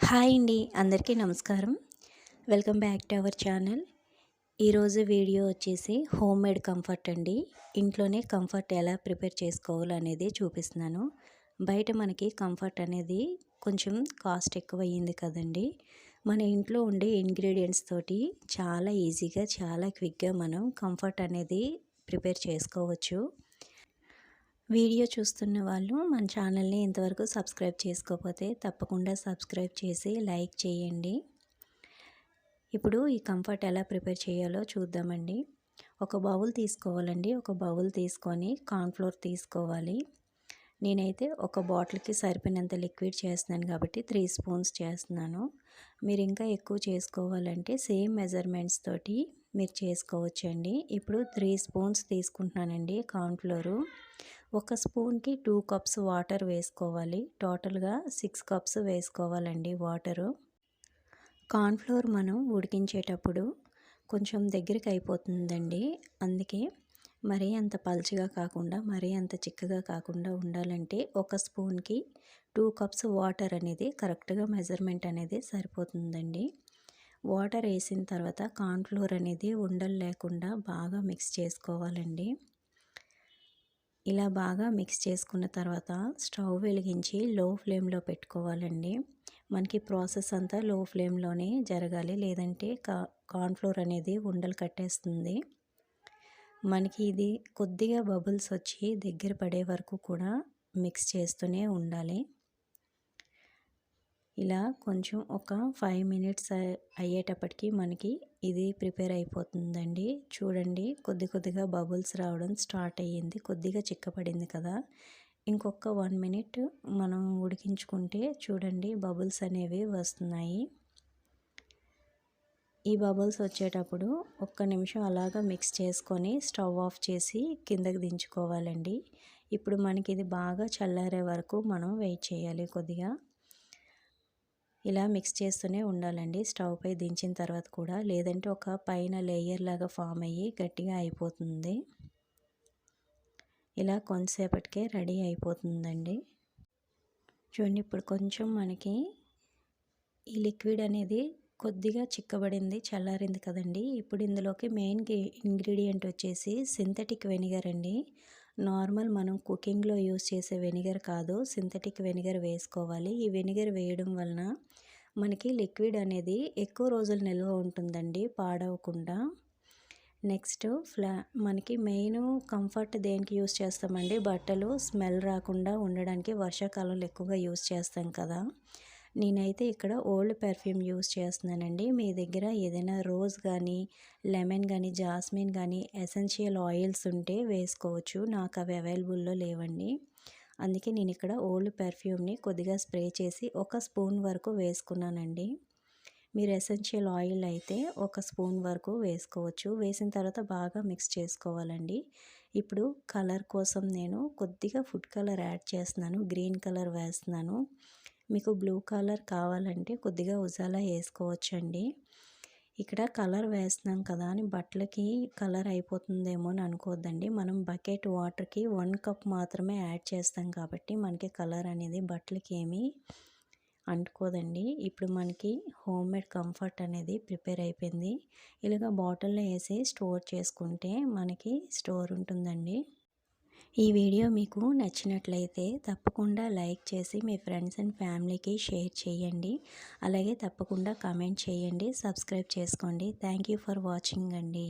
Hi అండి, అందరికీ నమస్కారం. Welcome back to our channel. ఈరోజు వీడియో వచ్చేసి హోమ్ మేడ్ కంఫర్ట్ అండి. ఇంట్లోనే కంఫర్ట్ ఎలా ప్రిపేర్ చేసుకోవాలనేది చూపిస్తున్నాను. బయట మనకి కంఫర్ట్ అనేది కొంచెం కాస్ట్ ఎక్కువ అయ్యింది కదండి. మన ఇంట్లో ఉండే ఇంగ్రీడియంట్స్ తోటి చాలా ఈజీగా చాలా క్విక్గా మనం కంఫర్ట్ అనేది ప్రిపేర్ చేసుకోవచ్చు. వీడియో చూస్తున్న వాళ్ళు మన ఛానల్ని ఇంతవరకు సబ్స్క్రైబ్ చేసుకోకపోతే తప్పకుండా సబ్స్క్రైబ్ చేసి లైక్ చేయండి. ఇప్పుడు ఈ కంఫర్ట్ ఎలా ప్రిపేర్ చేయాలో చూద్దామండి. ఒక బౌల్ తీసుకోవాలండి. ఒక బౌల్ తీసుకొని కార్న్ఫ్లోర్ తీసుకోవాలి. నేనైతే ఒక బాటిల్కి సరిపోయినంత లిక్విడ్ చేస్తున్నాను కాబట్టి 3 స్పూన్స్ చేస్తున్నాను. మీరు ఇంకా ఎక్కువ చేసుకోవాలంటే సేమ్ మెజర్మెంట్స్ తోటి మీరు చేసుకోవచ్చండి. ఇప్పుడు 3 స్పూన్స్ తీసుకుంటున్నానండి కార్న్ఫ్లోరు. ఒక స్పూన్కి 2 కప్స్ వాటర్ వేసుకోవాలి. టోటల్గా 6 కప్స్ వేసుకోవాలండి వాటరు. కార్న్ఫ్లోర్ మనం ఉడికించేటప్పుడు కొంచెం దగ్గరికి అయిపోతుందండి. అందుకే మరీ అంత పల్చగా కాకుండా మరీ అంత చిక్కగా కాకుండా ఉండాలంటే ఒక స్పూన్కి 2 కప్స్ వాటర్ అనేది కరెక్ట్గా మెజర్మెంట్ అనేది సరిపోతుందండి. వాటర్ వేసిన తర్వాత కార్న్ఫ్లోర్ అనేది ఉండలు లేకుండా బాగా మిక్స్ చేసుకోవాలండి. ఇలా బాగా మిక్స్ చేసుకున్న తర్వాత స్టవ్ వెలిగించి లో ఫ్లేమ్లో పెట్టుకోవాలండి. మనకి ప్రాసెస్ అంతా లో ఫ్లేమ్లోనే జరగాలి, లేదంటే కార్న్ఫ్లోర్ అనేది ఉండలు కట్టేస్తుంది. మనకి ఇది కొద్దిగా బబుల్స్ వచ్చి దగ్గర పడే వరకు కూడా మిక్స్ చేస్తూనే ఉండాలి. ఇలా కొంచెం ఒక 5 మినిట్స్ అయ్యేటప్పటికి మనకి ఇది ప్రిపేర్ అయిపోతుందండి. చూడండి, కొద్దిగా బబుల్స్ రావడం స్టార్ట్ అయ్యింది. కొద్దిగా చిక్కపడింది కదా. ఇంకొక 1 మినిట్ మనం ఉడికించుకుంటే చూడండి బబుల్స్ అనేవి వస్తున్నాయి. ఈ బబుల్స్ వచ్చేటప్పుడు ఒక్క నిమిషం అలాగా మిక్స్ చేసుకొని స్టవ్ ఆఫ్ చేసి కిందకి దించుకోవాలండి. ఇప్పుడు మనకి ఇది బాగా చల్లారే వరకు మనం వెయిట్ చేయాలి కొద్దిగా. ఇలా మిక్స్ చేస్తూనే ఉండాలండి స్టవ్ పై దించిన తర్వాత కూడా, లేదంటే ఒక పైన లేయర్ లాగా ఫామ్ అయ్యి గట్టిగా అయిపోతుంది. ఇలా కొంతసేపటికే రెడీ అయిపోతుందండి. చూడండి, ఇప్పుడు కొంచెం మనకి ఈ లిక్విడ్ అనేది కొద్దిగా చిక్కబడింది, చల్లారింది కదండి. ఇప్పుడు ఇందులోకి మెయిన్ ఇంగ్రీడియంట్ వచ్చేసి సింథటిక్ వెనిగర్ అండి. నార్మల్ మనం కుకింగ్లో యూస్ చేసే వెనిగర్ కాదు, సింథటిక్ వెనిగర్ వేసుకోవాలి. ఈ వెనిగర్ వేయడం వలన మనకి లిక్విడ్ అనేది ఎక్కువ రోజులు నిల్వ ఉంటుందండి, పాడవకుండా. నెక్స్ట్ మనకి మెయిన్ కంఫర్ట్ దేనికి యూస్ చేస్తామండి, బట్టలు స్మెల్ రాకుండా ఉండడానికి వర్షాకాలంలో ఎక్కువగా యూస్ చేస్తాం కదా. నేనైతే ఇక్కడ ఓల్డ్ పెర్ఫ్యూమ్ యూస్ చేస్తున్నానండి. మీ దగ్గర ఏదైనా రోజ్ కానీ, లెమన్ కానీ, జాస్మిన్ కానీ ఎసెన్షియల్ ఆయిల్స్ ఉంటే వేసుకోవచ్చు. నాకు అవి అవైలబుల్లో లేవండి. అందుకే నేను ఇక్కడ ఓల్డ్ పెర్ఫ్యూమ్ని కొద్దిగా స్ప్రే చేసి 1 స్పూన్ వరకు వేసుకున్నానండి. మీరు ఎసెన్షియల్ ఆయిల్ అయితే 1 స్పూన్ వరకు వేసుకోవచ్చు. వేసిన తర్వాత బాగా మిక్స్ చేసుకోవాలండి. ఇప్పుడు కలర్ కోసం నేను కొద్దిగా ఫుడ్ కలర్ యాడ్ చేస్తున్నాను. గ్రీన్ కలర్ వేస్తున్నాను. మీకు బ్లూ కలర్ కావాలంటే కొద్దిగా ఉజాలా వేసుకోవచ్చండి. ఇక్కడ కలర్ వేస్తున్నాం కదా అని బట్టలకి కలర్ అయిపోతుందేమో అని అనుకోవద్దండి. మనం బకెట్ వాటర్కి 1 కప్ మాత్రమే యాడ్ చేస్తాం కాబట్టి మనకి కలర్ అనేది బట్టలకి ఏమీ అంటుకోదండి. ఇప్పుడు మనకి హోమ్ మేడ్ కంఫర్ట్ అనేది ప్రిపేర్ అయిపోయింది. ఇలాగ బాటిల్లో వేసి స్టోర్ చేసుకుంటే మనకి స్టోర్ ఉంటుందండి. ఈ వీడియో మీకు నచ్చినట్లయితే తప్పకుండా లైక్ చేసి మీ ఫ్రెండ్స్ అండ్ ఫ్యామిలీకి షేర్ చేయండి. అలాగే తప్పకుండా కామెంట్ చేయండి, సబ్స్క్రైబ్ చేసుకోండి. థ్యాంక్ యూ ఫర్ వాచింగ్ అండి.